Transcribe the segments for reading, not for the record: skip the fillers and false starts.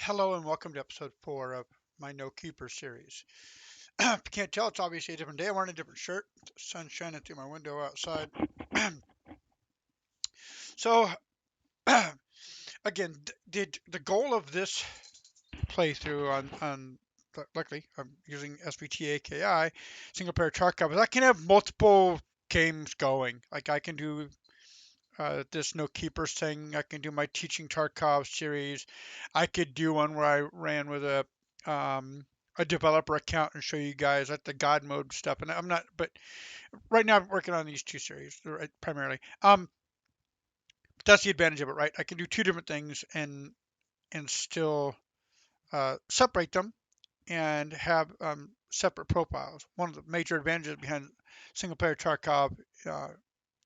Hello and welcome to episode 4 of my No Keeper series. If you can't tell, it's obviously a different day. I'm wearing a different shirt. The sun's shining through my window outside. So, again, did the goal of this playthrough on luckily I'm using SVT AKI single player Tarkov is I can have multiple games going. Like I can do this No Keepers thing. I can do my teaching Tarkov series. I could do one where I ran with a developer account and show you guys like the God mode stuff. And I'm not, but right now I'm working on these two series right, primarily. That's the advantage of it, right? I can do two different things and still separate them and have separate profiles. One of the major advantages behind single player Tarkov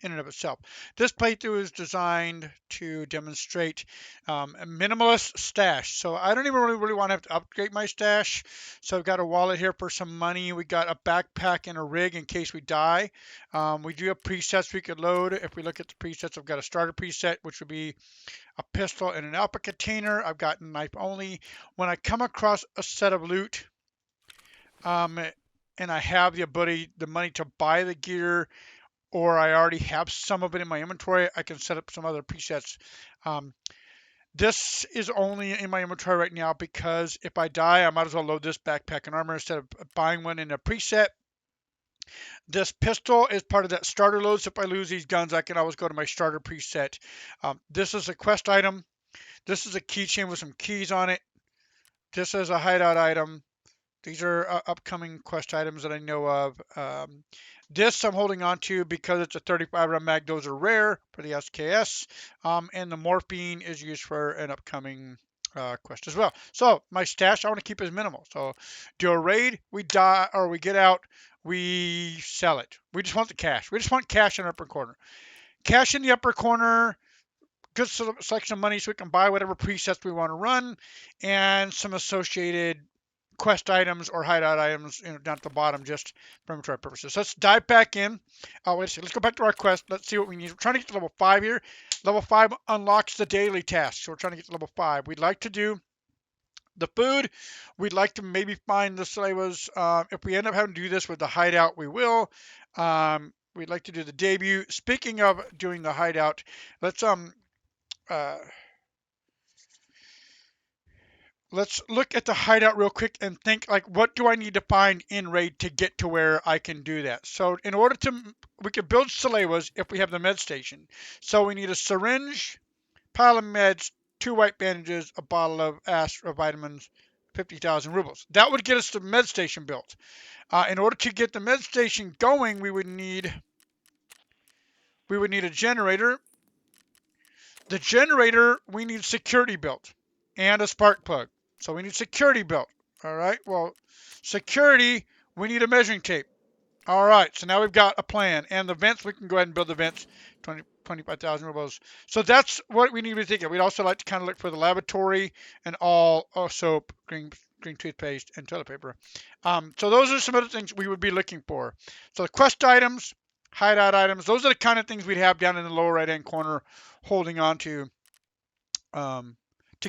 in and of itself. This playthrough is designed to demonstrate a minimalist stash. So I don't even really want to have to upgrade my stash. So I've got a wallet here for some money. We got a backpack and a rig in case we die. We do have presets we could load. If we look at the presets, I've got a starter preset, which would be a pistol and an alpha container. I've got knife only. When I come across a set of loot, and I have the money to buy the gear, or I already have some of it in my inventory, I can set up some other presets. Um, this is only in my inventory right now because if I die, I might as well load this backpack and armor instead of buying one in a preset. This pistol is part of that starter load, so if I lose these guns, I can always go to my starter preset. This is a quest item. This is a keychain with some keys on it. This is a hideout item. These are upcoming quest items that I know of. This I'm holding on to because it's a 35 round mag. Those are rare for the SKS. And the morphine is used for an upcoming quest as well. So my stash I want to keep as minimal. So do a raid, we die or we get out, we sell it. We just want the cash. We just want cash in the upper corner. Cash in the upper corner, good selection of money so we can buy whatever presets we want to run, and some associated quest items or hideout items, down at the bottom, just for inventory purposes. So let's dive back in. Oh, wait a second. Let's go back to our quest. Let's see what we need. We're trying to get to level 5 here. Level 5 unlocks the daily task. So we're trying to get to level 5. We'd like to do the food. We'd like to maybe find the slavers. If we end up having to do this with the hideout, we will. We'd like to do the debut. Speaking of doing the hideout, let's uh, let's look at the hideout real quick and think like, what do I need to find in raid to get to where I can do that? So in order to, we can build Salewas if we have the med station. So we need a syringe, pile of meds, 2 white bandages, a bottle of Astra vitamins, 50,000 rubles. That would get us the med station built. In order to get the med station going, we would need a generator. The generator, we need security built and a spark plug. So we need security built. All right. Well, security, we need a measuring tape. All right. So now we've got a plan. And the vents, we can go ahead and build the vents. 25,000 rubles. So that's what we need to be thinking. We'd also like to kind of look for the lavatory and all soap, green toothpaste, and toilet paper. So those are some of the things we would be looking for. So the quest items, hideout items, those are the kind of things we'd have down in the lower right hand corner holding on to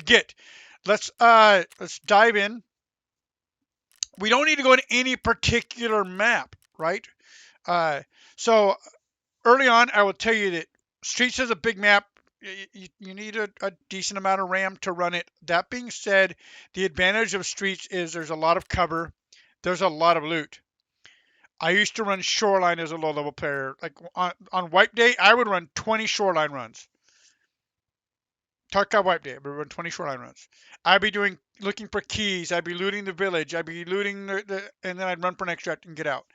get. Let's dive in. We don't need to go to any particular map, right? So early on, I will tell you that Streets is a big map. You need a decent amount of RAM to run it. That being said, the advantage of Streets is there's a lot of cover. There's a lot of loot. I used to run Shoreline as a low-level player. Like on Wipe Day, I would run 20 Shoreline runs. Tarkov Wipe Day, I would run 20 Shoreline runs. I'd be looking for keys. I'd be looting the village. I'd be looting and then I'd run for an extract and get out.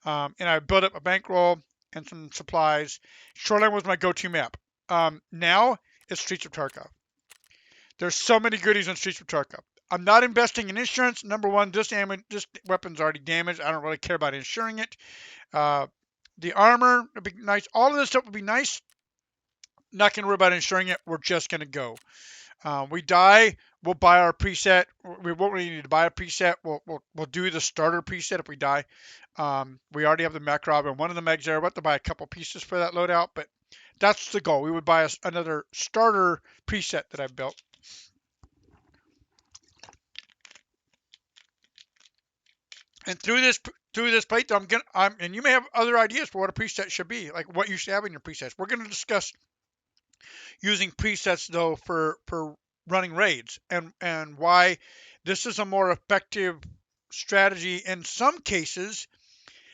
And I'd build up a bankroll and some supplies. Shoreline was my go-to map. Now it's Streets of Tarkov. There's so many goodies on Streets of Tarkov. I'm not investing in insurance. Number one, this weapon's already damaged. I don't really care about insuring it. The armor would be nice. All of this stuff would be nice. Not going to worry about insuring it. We're just going to go. We die, we'll buy our preset. We won't really need to buy a preset. We'll do the starter preset if we die. We already have the Makarov and one of the mags there. We'll have to buy a couple pieces for that loadout, but that's the goal. We would buy another starter preset that I've built. And through this playthrough, and you may have other ideas for what a preset should be, like what you should have in your presets. We're gonna discuss using presets though for running raids and why this is a more effective strategy in some cases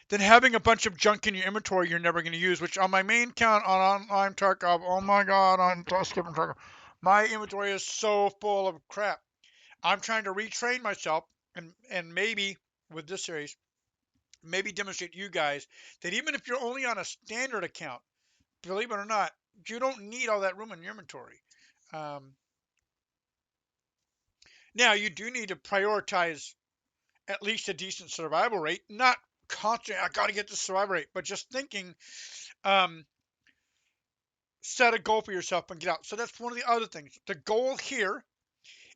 than having a bunch of junk in your inventory you're never going to use. Which on my main account on online Tarkov, oh my god, on skipping Tarkov, my inventory is so full of crap. I'm trying to retrain myself and maybe with this series, maybe demonstrate to you guys that even if you're only on a standard account, believe it or not, you don't need all that room in your inventory. Um, Now you do need to prioritize at least a decent survival rate, not constantly, I got to get the survival rate, but just thinking, um, set a goal for yourself and get out. So that's one of the other things. The goal here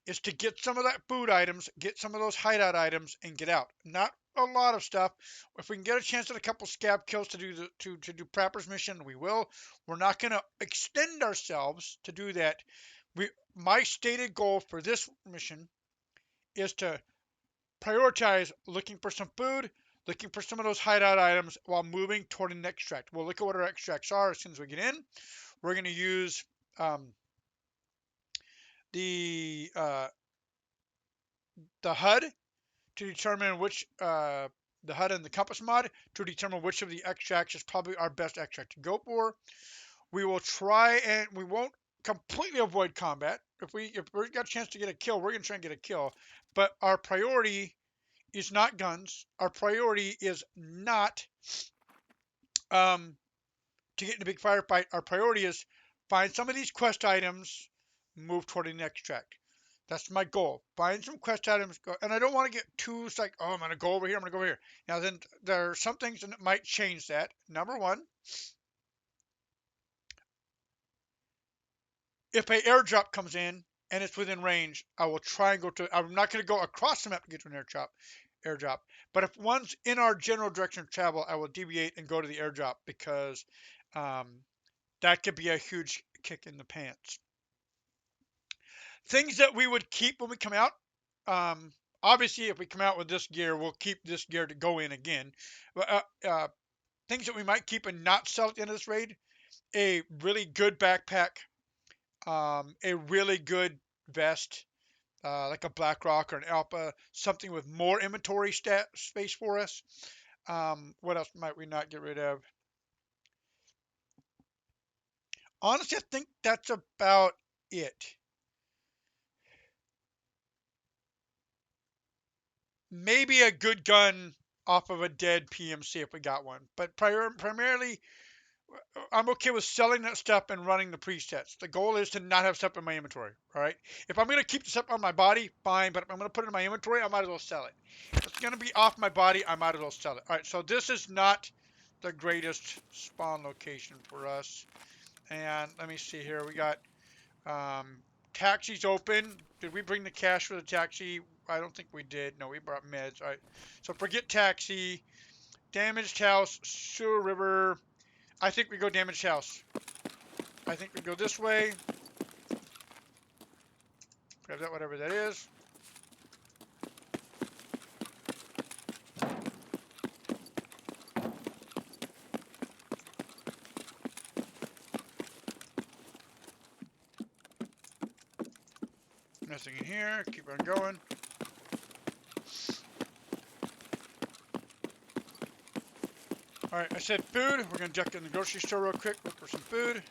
is to get some of that food items, get some of those hideout items, and get out. Not a lot of stuff. If we can get a chance at a couple scab kills to do to do Prapper's mission, we will. We're not going to extend ourselves to do that. My stated goal for this mission is to prioritize looking for some food, looking for some of those hideout items while moving toward an extract. We'll look at what our extracts are as soon as we get in. We're going to use the HUD to determine which the HUD and the compass mod to determine which of the extracts is probably our best extract to go for. We will try and we won't completely avoid combat. If we got a chance to get a kill, we're going to try and get a kill. But our priority is not guns. Our priority is not to get in a big firefight. Our priority is find some of these quest items, move toward an extract. That's my goal. Find some quest items, and I don't want to get too like, oh, I'm going to go over here, I'm going to go over here. Now, then there are some things that might change that. Number one, if an airdrop comes in and it's within range, I will try and go to. I'm not going to go across the map to get to an airdrop. But if one's in our general direction of travel, I will deviate and go to the airdrop because um, that could be a huge kick in the pants. Things that we would keep when we come out. Obviously, if we come out with this gear, we'll keep this gear to go in again. Things that we might keep and not sell at the end of this raid: a really good backpack, a really good vest, like a Black Rock or an Alpha, something with more inventory space for us. What else might we not get rid of? Honestly, I think that's about it. Maybe a good gun off of a dead PMC if we got one. But primarily, I'm okay with selling that stuff and running the presets. The goal is to not have stuff in my inventory. All right. If I'm going to keep the stuff on my body, fine. But if I'm going to put it in my inventory, I might as well sell it. If it's going to be off my body, I might as well sell it. All right. So this is not the greatest spawn location for us. And let me see here. We got taxis open. Did we bring the cash for the taxi? I don't think we did. No, we brought meds. All right. So forget taxi. Damaged house. Sewer river. I think we go damaged house. I think we go this way. Grab that, whatever that is. Nothing in here. Keep on going. Alright, I said food. We're going to duck in the grocery store real quick, look for some food.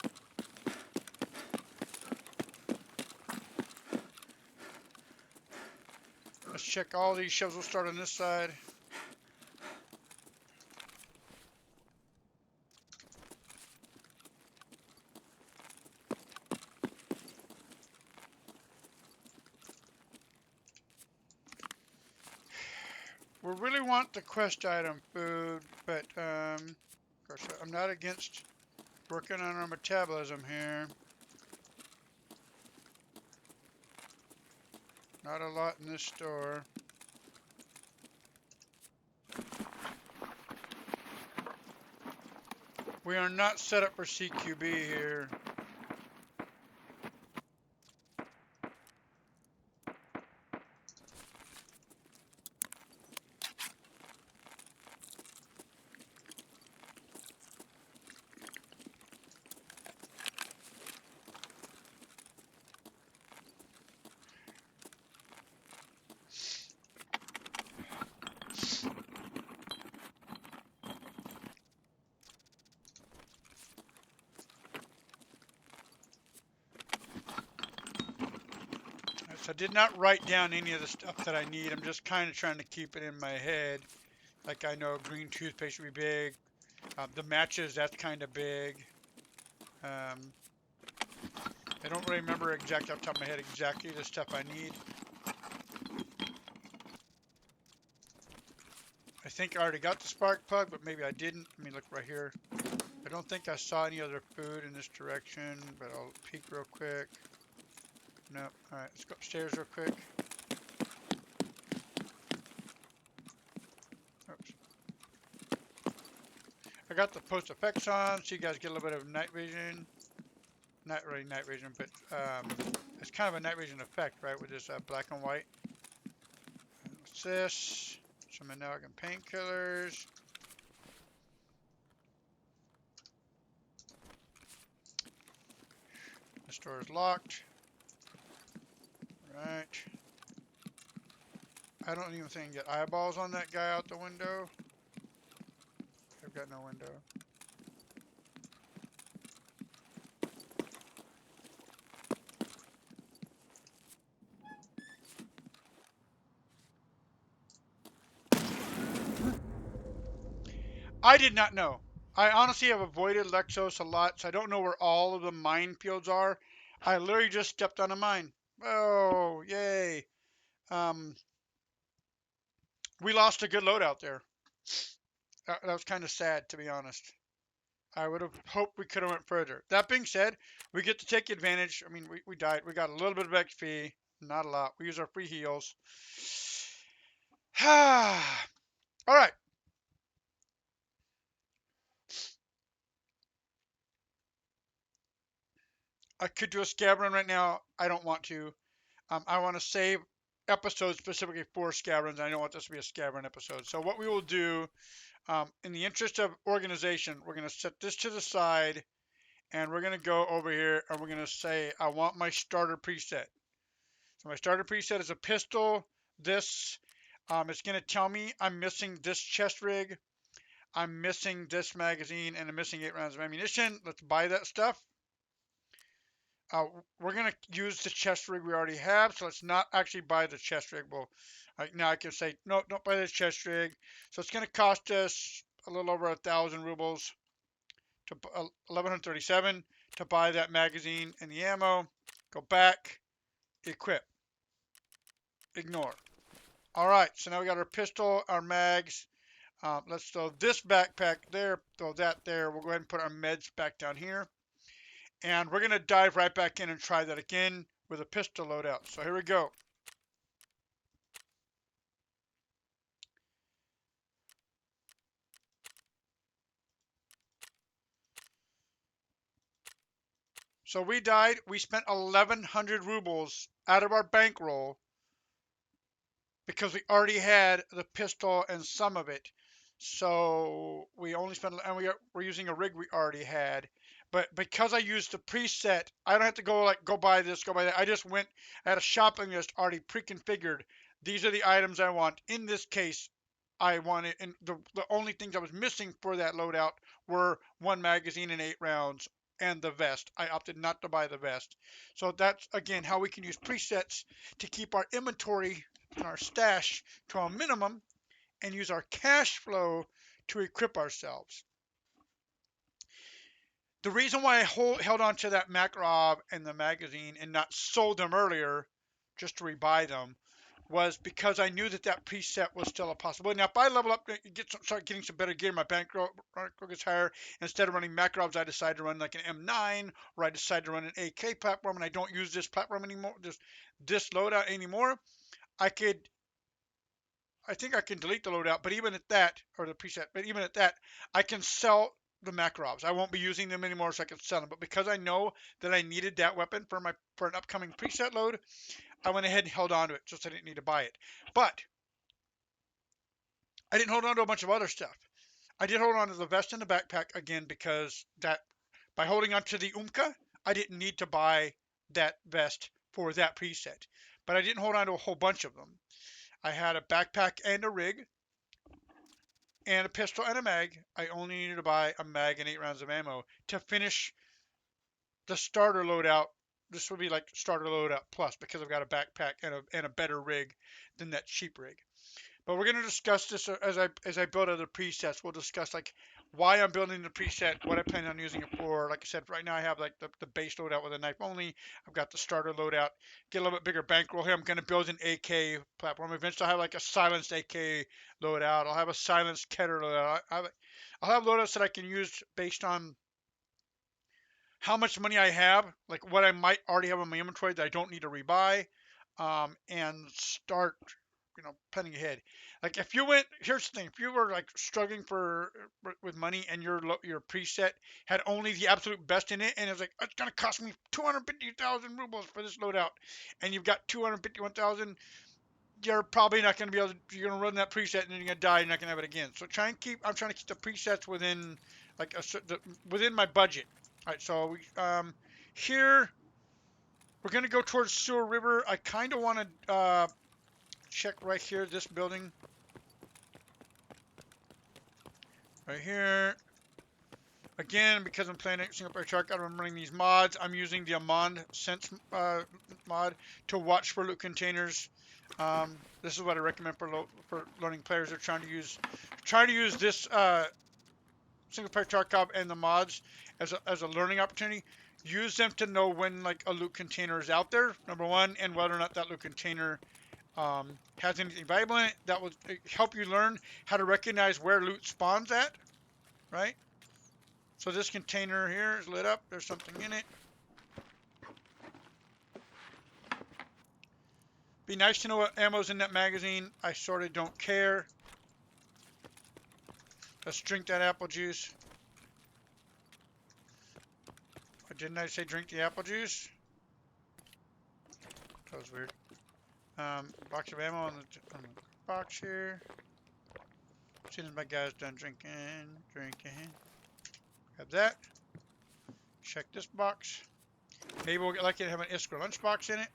Let's check all these shelves. We'll start on this side. We really want the quest item food, but of course I'm not against working on our metabolism here. Not a lot in this store. We are not set up for CQB here. So I did not write down any of the stuff that I need. I'm just kind of trying to keep it in my head. Like I know green toothpaste would be big. The matches, that's kind of big. Um, I don't really remember exactly off the top of my head exactly the stuff I need. I think I already got the spark plug, but maybe I didn't. Let me look right here. I don't think I saw any other food in this direction, but I'll peek real quick. No. All right, let's go upstairs real quick. Oops. I got the post effects on, so you guys get a little bit of night vision. Not really night vision, but it's kind of a night vision effect, right, with this black and white. What's this? Some Analgin painkillers. The store is locked. Right. I don't even think I can get eyeballs on that guy out the window. I've got no window. I did not know. I honestly have avoided Lexos a lot, so I don't know where all of the minefields are. I literally just stepped on a mine. Oh, yay. Um, we lost a good loadout there. That was kind of sad, to be honest. I would have hoped we could have went further. That being said, we get to take advantage. I mean, we died. We got a little bit of XP, not a lot. We use our free heals. All right. I could do a scab run right now. I don't want to. I want to save episodes specifically for scab runs. I don't want this to be a scab run episode. So what we will do, in the interest of organization, we're going to set this to the side, and we're going to go over here, and we're going to say, I want my starter preset. So my starter preset is a pistol. This, it's going to tell me I'm missing this chest rig, I'm missing this magazine, and I'm missing 8 rounds of ammunition. Let's buy that stuff. We're going to use the chest rig we already have, so let's not actually buy the chest rig. Well, now I can say, no, don't buy this chest rig. So it's going to cost us a little over 1,000 rubles, to 1137 to buy that magazine and the ammo. Go back, equip, ignore. All right, so now we got our pistol, our mags. Let's throw this backpack there, throw that there. We'll go ahead and put our meds back down here. And we're going to dive right back in and try that again with a pistol loadout. So here we go. So we died. We spent 1,100 rubles out of our bankroll because we already had the pistol and some of it. So we only spent, and we're using a rig we already had. But because I used the preset, I don't have to go buy this, go buy that. I just went, I had a shopping list already pre-configured. These are the items I want. In this case, I wanted, and the only things I was missing for that loadout were 1 magazine and 8 rounds and the vest. I opted not to buy the vest. So that's, again, how we can use presets to keep our inventory and our stash to a minimum and use our cash flow to equip ourselves. The reason why I held on to that Makarov and the magazine and not sold them earlier just to rebuy them was because I knew that that preset was still a possibility. Now, if I level up, start getting some better gear, my bankroll gets higher. Instead of running Makarovs, I decide to run like an M9, or I decide to run an AK platform, and I don't use this platform anymore, this loadout anymore. I think I can delete the loadout, but even at that, or the preset, but even at that, I can sell the Makarovs. I won't be using them anymore, so I can sell them. But because I know that I needed that weapon for an upcoming preset load, I went ahead and held on to it, just so I didn't need to buy it. But I didn't hold on to a bunch of other stuff. I did hold on to the vest and the backpack again because that by holding on to the Umka, I didn't need to buy that vest for that preset. But I didn't hold on to a whole bunch of them. I had a backpack and a rig, and a pistol and a mag. I only needed to buy a mag and 8 rounds of ammo to finish the starter loadout this would be like starter loadout plus because I've got a backpack and a better rig than that cheap rig. But we're going to discuss this as I build other presets. We'll discuss like why I'm building the preset, what I plan on using it for. Like I said, right now I have like the base loadout with a knife only. I've got the starter loadout. Get a little bit bigger bankroll here. I'm going to build an AK platform. Eventually I'll have like a silenced AK loadout. I'll have a silenced Keter loadout. I'll have loadouts that I can use based on how much money I have, like what I might already have in my inventory that I don't need to rebuy, and start, planning ahead. Like if you went, here's the thing: if you were like struggling with money and your preset had only the absolute best in it, and it was like it's gonna cost me 250,000 rubles for this loadout, and you've got 251,000, you're probably not going to be able to, you're going to run that preset and then you're going to die. You're not going to have it again. So I'm trying to keep the presets within like within my budget. All right. So here we're going to go towards Sewer River. I kind of want to check right here, this building right here. Again, because I'm playing a single player truck, I'm running these mods. I'm using the Amon Sense mod to watch for loot containers. This is what I recommend for learning players. They're trying to use this single player Tarkov and the mods as a learning opportunity. Use them to know when like a loot container is out there, number one, and whether or not that loot container has anything valuable in it. That will help you learn how to recognize where loot spawns at, right? So this container here is lit up. There's something in it. Be nice to know what ammo's in that magazine. I sort of don't care. Let's drink that apple juice. Or didn't I say drink the apple juice? That was weird. Box of ammo on the box here. As soon as my guy's done drinking. Grab that. Check this box. Maybe we'll get lucky to have an Iskra lunchbox in it.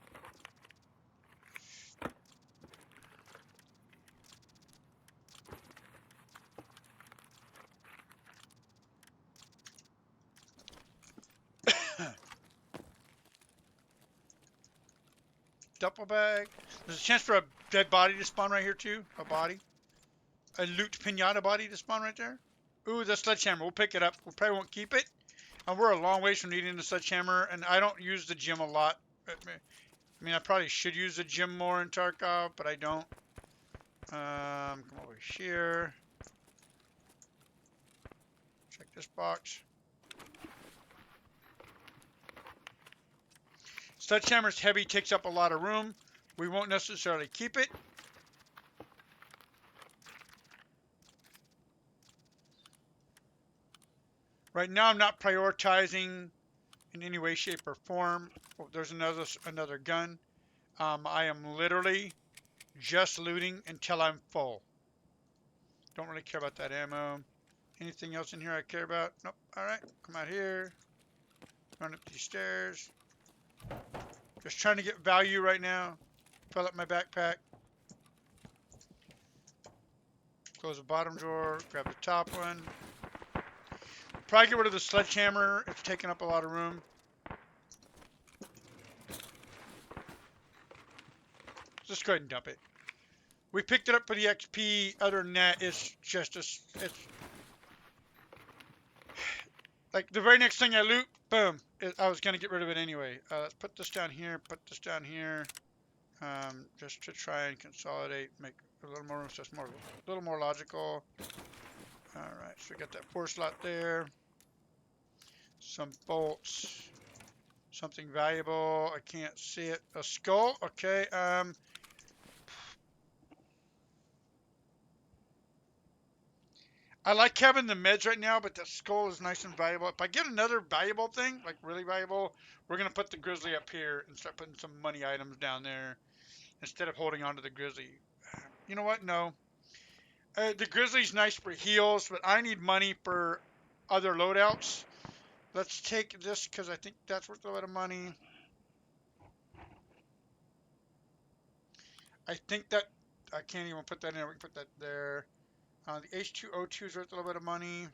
Duffel bag. There's a chance for a dead body to spawn right here too. A body. A loot pinata body to spawn right there. Ooh, the sledgehammer. We'll pick it up. We probably won't keep it. We're a long ways from needing the sledgehammer, and I don't use the gym a lot. I mean, I probably should use the gym more in Tarkov, but I don't. Come over here. Check this box. Sledgehammer's heavy, takes up a lot of room. We won't necessarily keep it. Right now, I'm not prioritizing in any way, shape, or form. Oh, there's another gun. I am literally just looting until I'm full. Don't really care about that ammo. Anything else in here I care about? Nope. All right, come out here. Run up these stairs. Just trying to get value right now. Fill up my backpack. Close the bottom drawer. Grab the top one. Probably get rid of the sledgehammer. It's taking up a lot of room. Just go ahead and dump it. We picked it up for the XP. Other than that, it's just it's like the very next thing I loot, boom. I was gonna get rid of it anyway. Let's put this down here. Put this down here. Just to try and consolidate, make a little more room, so it's a little more logical. All right, so we got that 4 slot there. Some bolts. Something valuable. I can't see it. A skull. Okay. I like having the meds right now, but the skull is nice and valuable. If I get another valuable thing, like really valuable, we're going to put the grizzly up here and start putting some money items down there instead of holding on to the grizzly. You know what? No. The grizzly's nice for heals, but I need money for other loadouts. Let's take this because I think that's worth a lot of money. I think that I can't even put that in. We can put that there. The H2O2 is worth a little bit of money.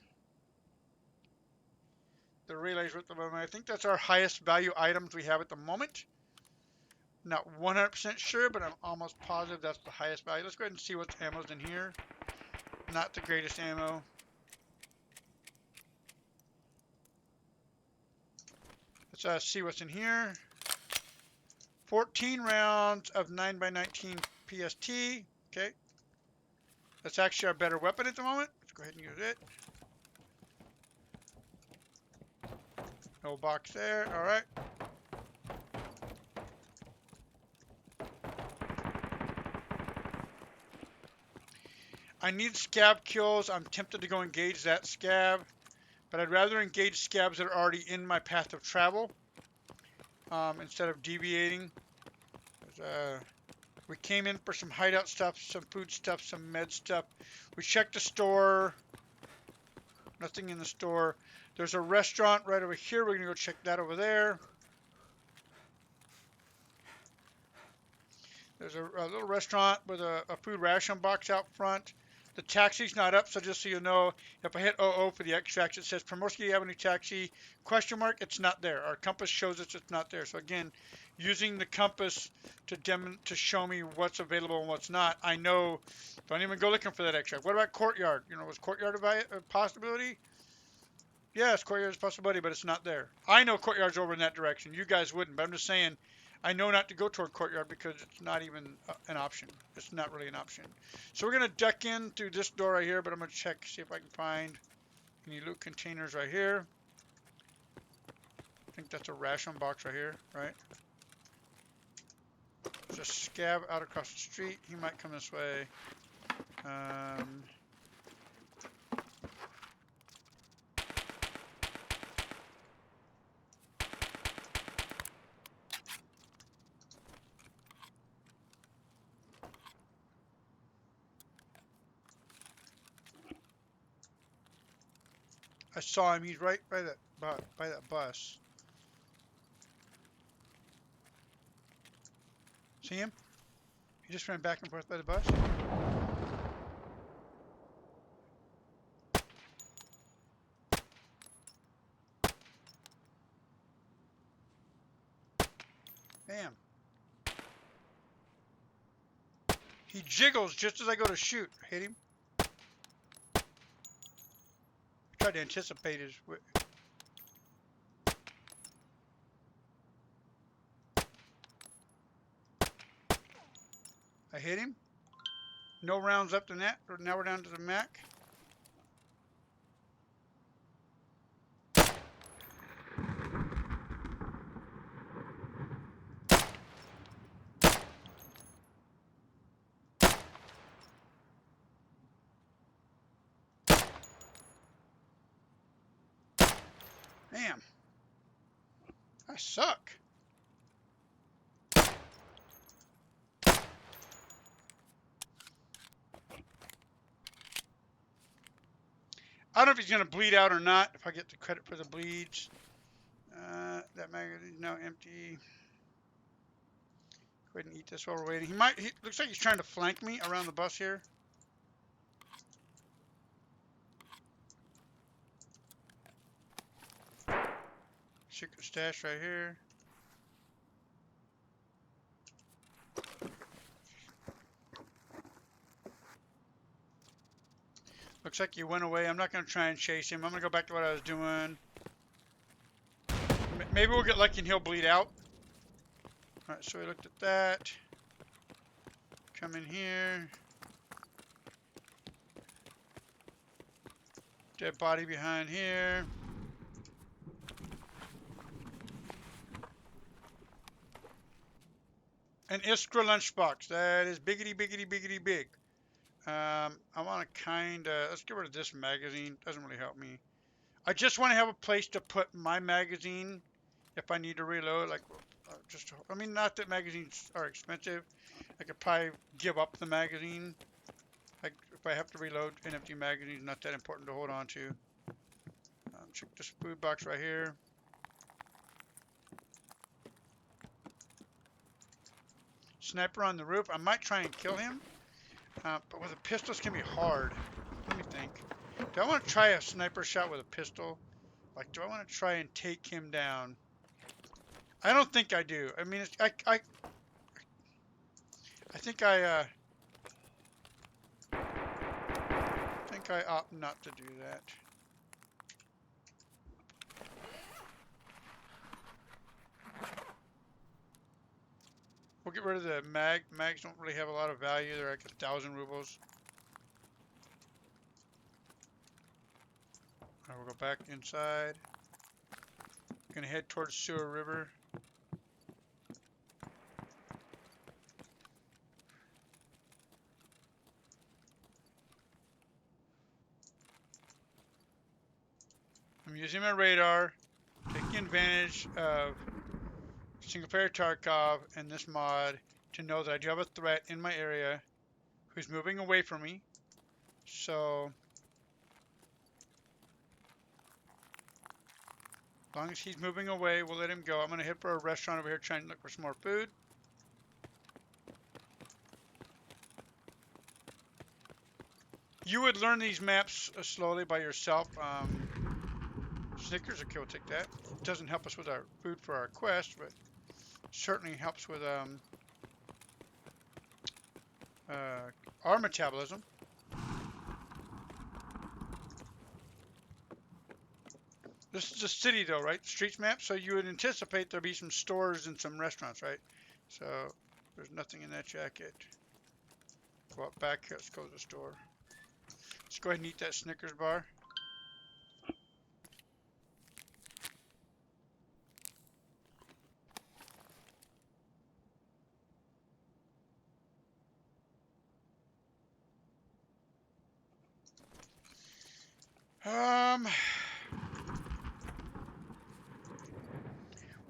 the relays with them. I think that's our highest value items we have at the moment. Not 100% sure, but I'm almost positive that's the highest value. Let's go ahead and see what's ammo's in here. Not the greatest ammo. Let's see what's in here. 14 rounds of 9x19 PST. Okay. That's actually our better weapon at the moment. Let's go ahead and use it. No box there. All right. I need scab kills. I'm tempted to go engage that scab, but I'd rather engage scabs that are already in my path of travel instead of deviating. We came in for some hideout stuff, some food stuff, some med stuff. We checked the store. Nothing in the store. There's a restaurant right over here. We're going to go check that over there. There's a little restaurant with a food ration box out front. The taxi's not up, so just so you know, if I hit 00 for the extracts, it says Primorski Avenue taxi, question mark, it's not there. Our compass shows us it's not there. So again, using the compass to show me what's available and what's not, I know, don't even go looking for that extract. What about Courtyard? You know, was Courtyard a possibility? Yes, Courtyard's a possibility, but it's not there. I know Courtyard's over in that direction. You guys wouldn't, but I'm just saying, I know not to go toward Courtyard because it's not even an option. It's not really an option. So we're going to duck in through this door right here, but I'm going to check, see if I can find any loot containers right here. I think that's a ration box right here, right? There's a scab out across the street. He might come this way. I saw him. He's right by that bus. See him? He just ran back and forth by the bus. Bam. He jiggles just as I go to shoot. Hit him. Tried to anticipate his. I hit him. No rounds up to that. Now we're down to the Mac. Damn. I suck. I don't know if he's going to bleed out or not, if I get the credit for the bleeds. That magazine is now empty. Go ahead and eat this while we're waiting. He looks like he's trying to flank me around the bus here. Secret stash right here. Looks like he went away. I'm not going to try and chase him. I'm going to go back to what I was doing. Maybe we'll get lucky and he'll bleed out. Alright, so we looked at that. Come in here. Dead body behind here. An Iskra lunchbox. That is biggity, biggity, biggity big. I want to let's get rid of this magazine. Doesn't really help me. I just want to have a place to put my magazine if I need to reload. Like, I mean, not that magazines are expensive. I could probably give up the magazine. Like, if I have to reload an empty magazine, it's not that important to hold on to. Check this food box right here. Sniper on the roof. I might try and kill him. But with a pistol, it's going to be hard. Let me think. Do I want to try a sniper shot with a pistol? Like, do I want to try and take him down? I don't think I do. I mean, I think I opt not to do that. We'll get rid of the mag. Mags don't really have a lot of value. They're like 1,000 rubles. Alright, we'll go back inside. Gonna head towards Sewer River. I'm using my radar, taking advantage of single player Tarkov and this mod to know that I do have a threat in my area who's moving away from me. So as long as he's moving away, we'll let him go. I'm going to head for a restaurant over here trying to look for some more food. You would learn these maps slowly by yourself. Snickers are cool, take that. It doesn't help us with our food for our quest, but certainly helps with our metabolism. This is a city though, right? Streets map, so you would anticipate there'll be some stores and some restaurants, right? So there's nothing in that jacket. Go up back here, let's go to the store. Let's go ahead and eat that Snickers bar.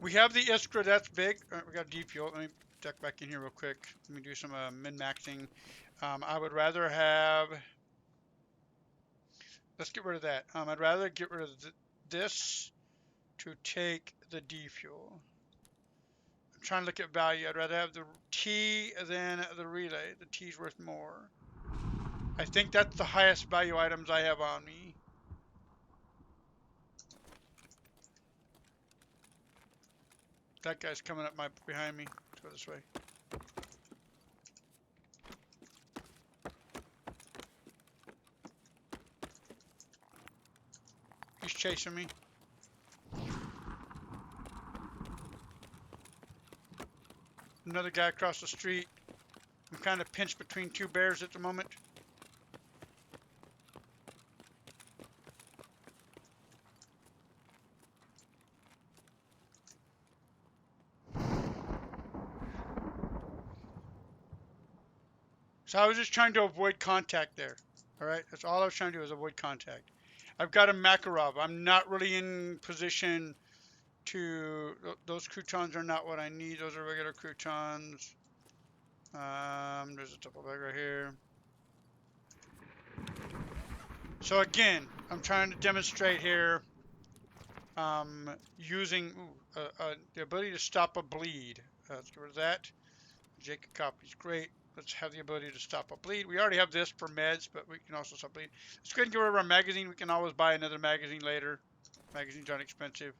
We have the Iskra, that's big. We got defuel. Let me duck back in here real quick. Let me do some min-maxing. I would rather have... Let's get rid of that. I'd rather get rid of this to take the defuel. I'm trying to look at value. I'd rather have the T than the relay. The T's worth more. I think that's the highest value items I have on me. That guy's coming up behind me. Let's go this way. He's chasing me. Another guy across the street. I'm kind of pinched between two bears at the moment. So I was just trying to avoid contact there. Alright, that's all I was trying to do is avoid contact. I've got a Makarov. I'm not really in position to... Those croutons are not what I need. Those are regular croutons. There's a double bag right here. So again, I'm trying to demonstrate here using the ability to stop a bleed. Let's get rid of that. Jacob copies, great. Let's have the ability to stop a bleed. We already have this for meds, but we can also stop bleed. Let's go ahead and get rid of our magazine. We can always buy another magazine later. Magazines aren't expensive.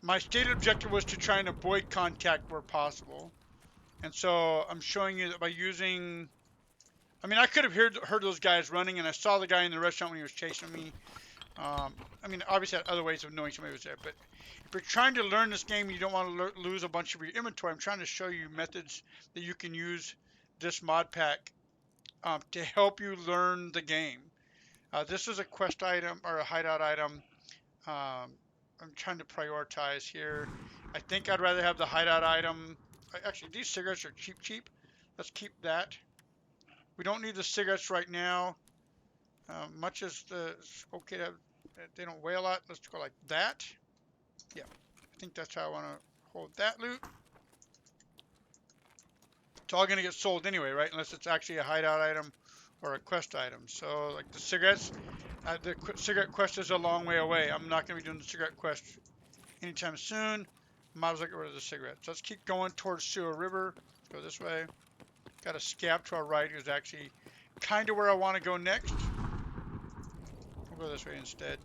My stated objective was to try and avoid contact where possible. And so I'm showing you that by using... I mean, I could have heard those guys running, and I saw the guy in the restaurant when he was chasing me. I mean, obviously, I had other ways of knowing somebody was there, but if you're trying to learn this game, you don't want to lose a bunch of your inventory. I'm trying to show you methods that you can use this mod pack to help you learn the game. This is a quest item or a hideout item. I'm trying to prioritize here. I think I'd rather have the hideout item. Actually, these cigarettes are cheap. Let's keep that. We don't need the cigarettes right now. Much as it's okay to, they don't weigh a lot. Let's go like that. Yeah, I think that's how I want to hold that loot. It's all going to get sold anyway, right? Unless it's actually a hideout item or a quest item. So like the cigarettes, the cigarette quest is a long way away. I'm not going to be doing the cigarette quest anytime soon. Might as well get rid of the cigarettes. Let's keep going towards Sewer River. Let's go this way. Got a scab to our right who's actually kind of where I want to go next. We'll go this way instead.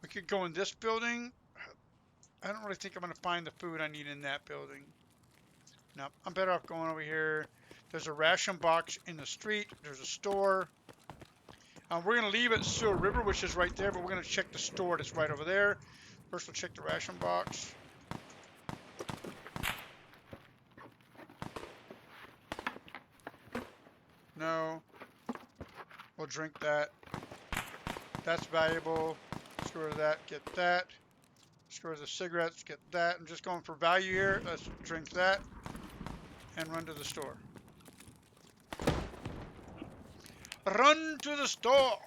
We could go in this building. I don't really think I'm going to find the food I need in that building. No, I'm better off going over here. There's a ration box in the street. There's a store. We're going to leave at Sewer River, which is right there, but we're going to check the store that's right over there. First, we'll check the ration box. No. We'll drink that. That's valuable. Score that, get that. Score the cigarettes, get that. I'm just going for value here. Let's drink that and run to the store. Run to the store!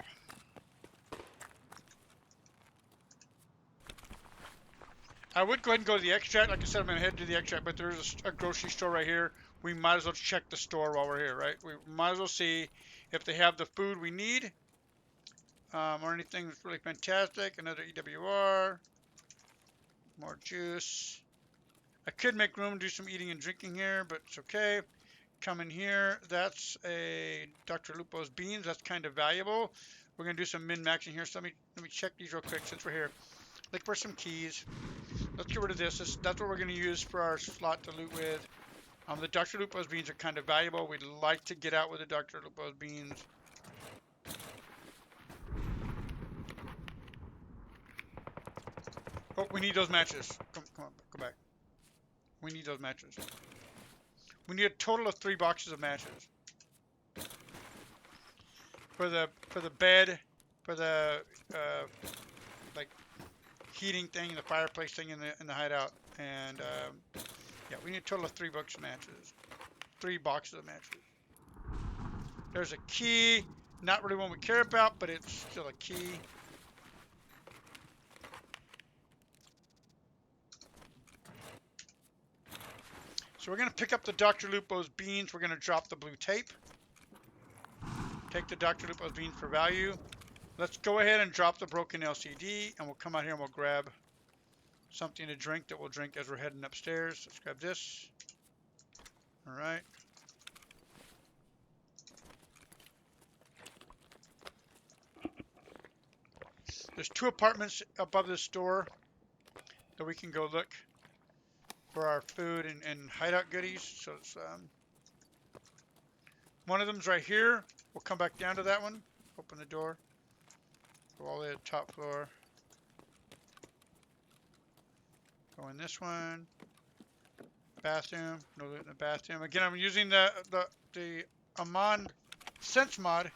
I would go ahead and go to the extract. Like I said, I'm going to head to the extract, but there's a grocery store right here. We might as well check the store while we're here, right? We might as well see if they have the food we need. Or anything that's really fantastic. Another EWR. More juice. I could make room, do some eating and drinking here, but it's okay. Come in here. That's a Dr. Lupo's beans. That's kind of valuable. We're going to do some min-maxing here. So let me check these real quick since we're here. Look for some keys. Let's get rid of this. That's what we're going to use for our slot to loot with. The Dr. Lupo's beans are kind of valuable. We'd like to get out with the Dr. Lupo's beans. Oh, we need those matches. Come on, go back. We need those matches. We need a total of 3 boxes of matches. For the bed, for the like heating thing, the fireplace thing in the hideout, and yeah, we need a total of 3 boxes of matches. 3 boxes of matches. There's a key. Not really one we care about, but it's still a key. So we're going to pick up the Dr. Lupo's beans. We're going to drop the blue tape. Take the Dr. Lupo's beans for value. Let's go ahead and drop the broken LCD, and we'll come out here and we'll grab something to drink that we'll drink as we're heading upstairs. Let's grab this. All right. There's 2 apartments above this store that we can go look for our food and hideout goodies. So it's, one of them's right here. We'll come back down to that one. Open the door. Go all the way to the top floor. Go in this one. Bathroom. No loot in the bathroom. Again, I'm using the Amon Sense mod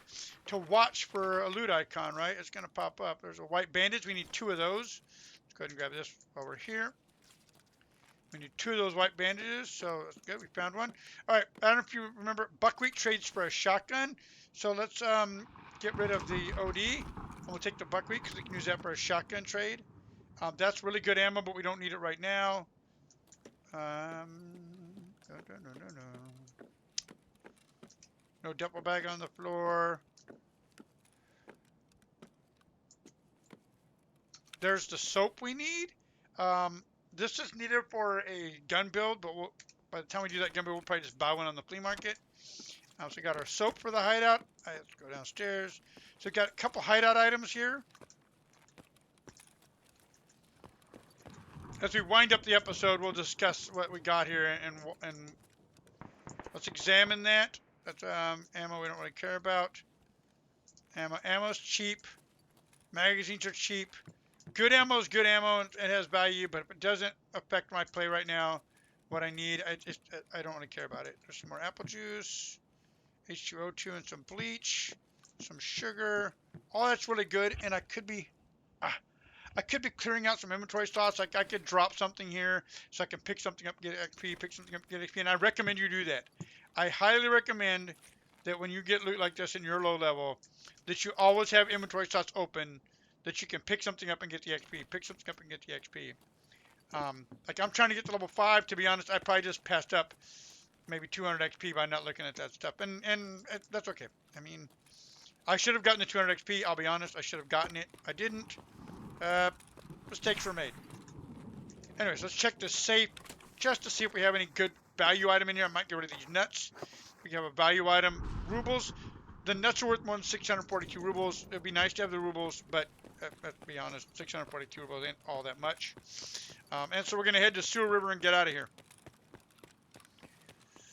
to watch for a loot icon, right? It's going to pop up. There's a white bandage. We need 2 of those. Let's go ahead and grab this while we're here. We need 2 of those white bandages, so that's good. We found one. All right, I don't know if you remember, buckwheat trades for a shotgun. So let's get rid of the OD, and we'll take the buckwheat because we can use that for a shotgun trade. That's really good ammo, but we don't need it right now. No duffel bag on the floor. There's the soap we need. This is needed for a gun build, but by the time we do that gun build, we'll probably just buy one on the flea market. So we got our soap for the hideout. Let's go downstairs. So we got a couple hideout items here. As we wind up the episode, we'll discuss what we got here, and let's examine that. That's ammo we don't really care about. Ammo's cheap. Magazines are cheap. Good ammo is good ammo, and it has value, but if it doesn't affect my play right now, what I need, I don't really care about it. There's some more apple juice, H2O2 and some bleach, some sugar. All that's really good, and I could be clearing out some inventory slots. Like I could drop something here so I can pick something up, get XP, pick something up, get XP, and I recommend you do that. I highly recommend that when you get loot like this in your low level, that you always have inventory slots open, that you can pick something up and get the XP, pick something up and get the XP. Like I'm trying to get to level 5. To be honest, I probably just passed up maybe 200 XP by not looking at that stuff, and that's okay. I mean, I should have gotten the 200 XP. I'll be honest, I should have gotten it. I didn't. Mistakes were made. Anyways, let's check the safe just to see if we have any good value item in here. I might get rid of these nuts. We have a value item. Rubles. The nuts are worth more than 642 rubles. It'd be nice to have the rubles, but let's be honest, 642 rubles ain't all that much. And so we're going to head to Sewer River and get out of here.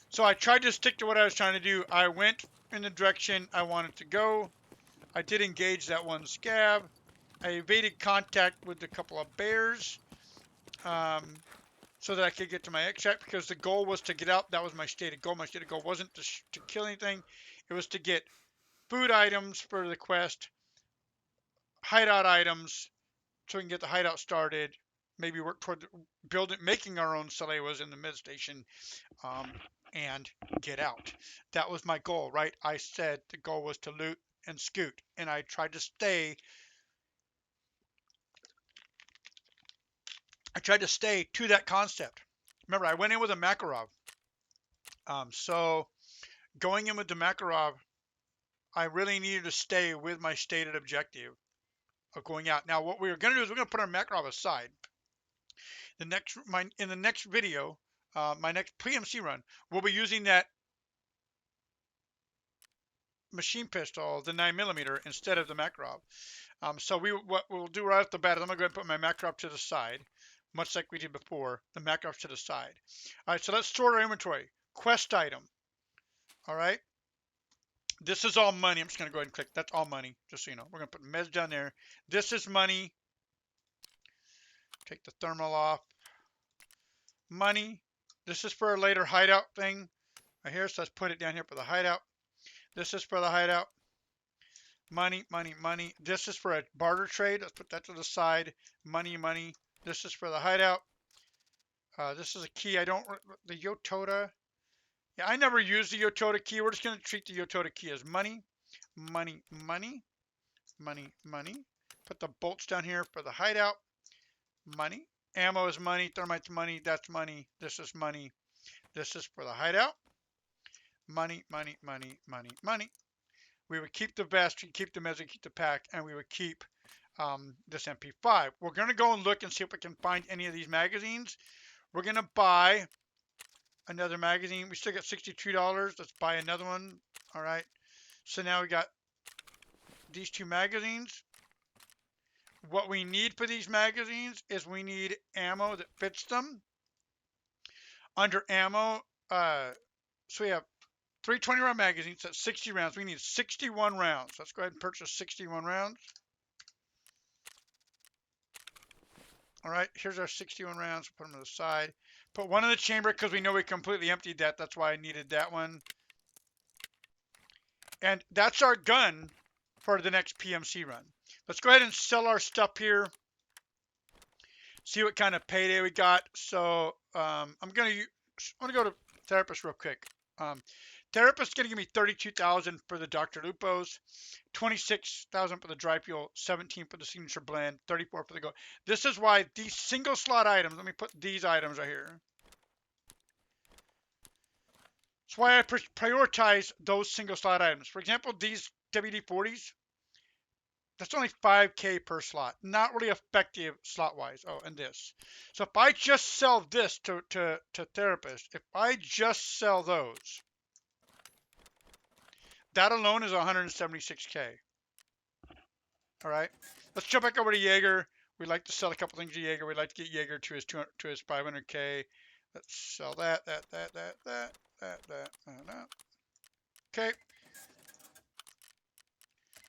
So I tried to stick to what I was trying to do. I went in the direction I wanted to go. I did engage that one scab. I evaded contact with a couple of bears so that I could get to my extract because the goal was to get out. That was my stated goal. My stated goal wasn't to kill anything. It was to get food items for the quest, hideout items, so we can get the hideout started. Maybe work toward making our own Salewas in the mid station, and get out. That was my goal, right? I said the goal was to loot and scoot, and I tried to stay. I tried to stay to that concept. Remember, I went in with a Makarov. So going in with the Makarov, I really needed to stay with my stated objective of going out. Now, what we're going to do is we're going to put our Makarov aside. In the next video, my next PMC run, we'll be using that machine pistol, the 9mm, instead of the Makarov. So what we'll do right off the bat is I'm going to go ahead and put my Makarov to the side, much like we did before, the Makarov to the side. All right, so let's sort our inventory. Quest item. All right. This is all money. I'm just going to go ahead and click. That's all money, just so you know. We're going to put meds down there. This is money. Take the thermal off. Money. This is for a later hideout thing right here. So let's put it down here for the hideout. This is for the hideout. Money, money, money. This is for a barter trade. Let's put that to the side. Money, money. This is for the hideout. This is a key. The Yotoda. Yeah, I never use the Yotoda key. We're just going to treat the Yotoda key as money, money, money, money, money. Put the bolts down here for the hideout. Money. Ammo is money. Thermite's money. That's money. This is money. This is for the hideout. Money, money, money, money, money. We would keep the vest, we keep the meds, we keep the pack, and we would keep this MP5. We're going to go and look and see if we can find any of these magazines. We're going to buy another magazine. We still got $62. Let's buy another one. All right. So now we got these two magazines. What we need for these magazines is we need ammo that fits them. Under ammo, so we have 320 round magazines, that's 60 rounds. We need 61 rounds. Let's go ahead and purchase 61 rounds. All right, here's our 61 rounds. Put them to the side. Put one in the chamber because we know we completely emptied that. That's why I needed that one. And that's our gun for the next PMC run. Let's go ahead and sell our stuff here. See what kind of payday we got. So I'm gonna go to Therapist real quick. Therapist is gonna give me 32,000 for the Dr. Lupo's, 26,000 for the dry fuel, 17 for the signature blend, 34 for the gold. This is why these single slot items. Let me put these items right here. That's why I prioritize those single slot items. For example, these WD-40s. That's only 5K per slot. Not really effective slot-wise. Oh, and this. So if I just sell this to Therapist, if I just sell those, that alone is 176K. All right. Let's jump back over to Jaeger. We'd like to sell a couple things to Jaeger. We'd like to get Jaeger to his 500K. Let's sell that. Okay.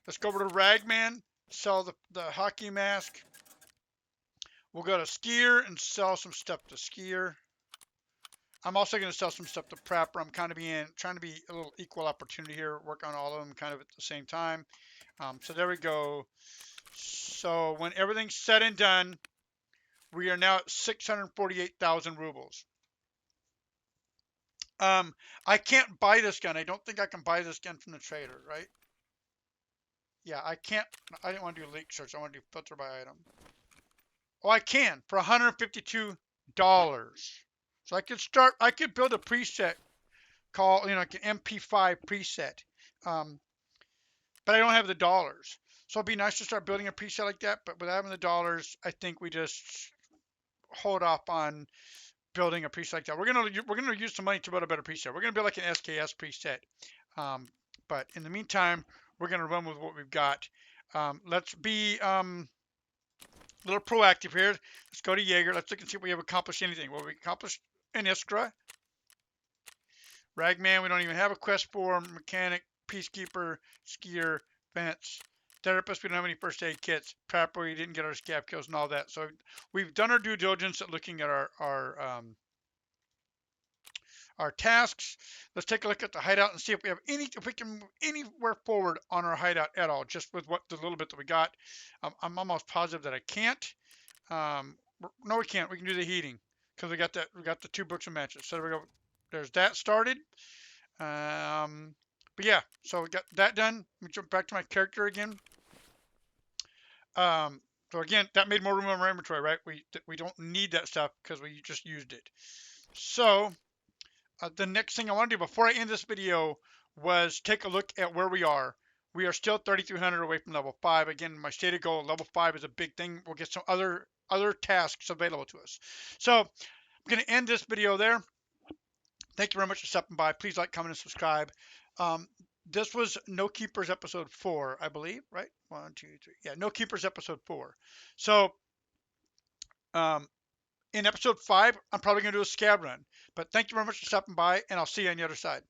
Let's go over to Ragman, sell the hockey mask. We'll go to Skier and sell some stuff to Skier. I'm also going to sell some stuff to Prepper. I'm kind of trying to be a little equal opportunity here, work on all of them kind of at the same time. So there we go. So when everything's said and done, we are now at 648,000 rubles. I can't buy this gun. I don't think I can buy this gun from the trader, right? Yeah, I can't. I didn't want to do leak search. I want to do filter by item. Oh, I can for $152. So I could build a preset called, like an MP5 preset. But I don't have the dollars. So it'd be nice to start building a preset like that. But without having the dollars, I think we just hold off on building a preset like that. We're gonna use some money to build a better preset. We're gonna build like an SKS preset. Um, but in the meantime, we're gonna run with what we've got. Let's be a little proactive here. Let's go to Jaeger. Let's look and see if we have accomplished anything. Well, we accomplished an Iskra. Ragman, we don't even have a quest for. Mechanic, Peacekeeper, Skier, Fence. Therapist, we don't have any first aid kits. Prepper, we didn't get our scab kills and all that. So we've done our due diligence at looking at our tasks. Let's take a look at the hideout and see if we have if we can move anywhere forward on our hideout at all, just with what the little bit that we got. I'm almost positive that I can't. No, we can't. We can do the heating because we got the 2 books and matches. So there we go. There's that started. But yeah, so we got that done. Let me jump back to my character again. So again, that made more room on our inventory, right? We don't need that stuff because we just used it. So the next thing I want to do before I end this video was take a look at where we are. We are still 3,300 away from level 5. Again, my stated goal, level 5 is a big thing. We'll get some other tasks available to us. So I'm going to end this video there. Thank you very much for stopping by. Please like, comment, and subscribe. Um, this was No Keepers episode 4, I believe, right? 1, 2, 3. Yeah, No Keepers episode 4. So um, in episode 5, I'm probably going to do a scab run. But thank you very much for stopping by, and I'll see you on the other side.